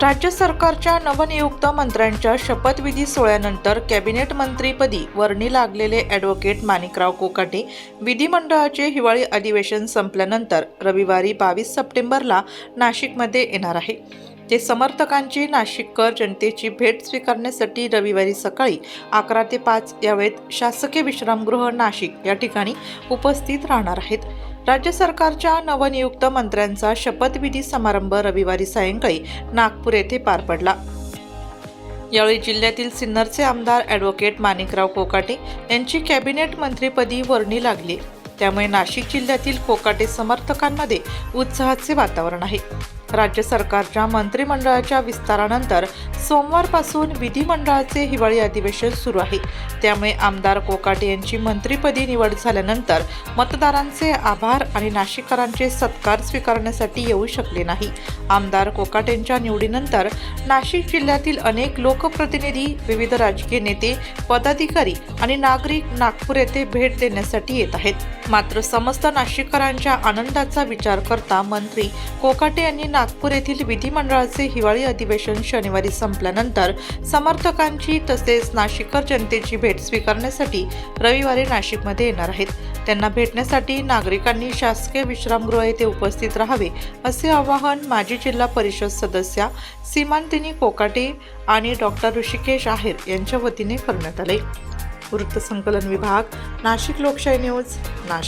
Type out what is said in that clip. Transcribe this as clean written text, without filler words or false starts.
राज्य सरकारच्या नवनियुक्त मंत्र्यांच्या शपथविधी सोहळ्यानंतर कॅबिनेट मंत्रीपदी वर्णी लागलेले ॲडव्होकेट माणिकराव कोकाटे विधिमंडळाचे हिवाळी अधिवेशन संपल्यानंतर रविवारी 22 सप्टेंबरला नाशिकमध्ये येणार आहे। ते समर्थकांची नाशिककर जनतेची भेट स्वीकारण्यासाठी रविवारी सकाळी 11 ते 5 या वेळेत शासकीय विश्रामगृह नाशिक या ठिकाणी उपस्थित राहणार आहेत। राज्य सरकारच्या नवनियुक्त मंत्र्यांचा शपथविधी समारंभ रविवारी सायंकाळी नागपूर येथे पार पडला। यावेळी जिल्ह्यातील सिन्नरचे आमदार ॲडव्होकेट माणिकराव कोकाटे यांची कॅबिनेट मंत्रीपदी वर्णी लागली, त्यामुळे नाशिक जिल्ह्यातील कोकाटे समर्थकांमध्ये उत्साहाचे वातावरण आहे। राज्य सरकारच्या मंत्रिमंडळाच्या विस्तारानंतर सोमवारपासून विधिमंडळाचे हिवाळी अधिवेशन सुरू आहे, त्यामुळे आमदार कोकाटे यांची मंत्रिपदी निवड झाल्यानंतर मतदारांचे आभार आणि नाशिककरांचे सत्कार स्वीकारण्यासाठी येऊ शकले नाही। आमदार कोकाटेंच्या निवडीनंतर नाशिक जिल्ह्यातील अनेक लोकप्रतिनिधी, विविध राजकीय नेते, पदाधिकारी आणि नागरिक नागपूर येथे भेट देण्यासाठी येत आहेत। मात्र समस्त नाशिककरांच्या आनंदाचा विचार करता मंत्री कोकाटे यांनी नागपूर येथील विधिमंडळाचे हिवाळी अधिवेशन शनिवारी संपल्यानंतर समर्थकांची तसेच नाशिककर जनतेची भेट स्वीकारण्यासाठी रविवारी नाशिकमध्ये येणार आहेत। त्यांना भेटण्यासाठी नागरिकांनी शासकीय विश्रामगृह येथे उपस्थित राहावे असे आवाहन माजी जिल्हा परिषद सदस्या सीमांतिनी कोकाटे आणि डॉक्टर ऋषिकेश आहेर यांच्या वतीने करण्यात आले। वृत्तसंकलन विभाग, नाशिक लोकशाही न्यूज, नाशिक।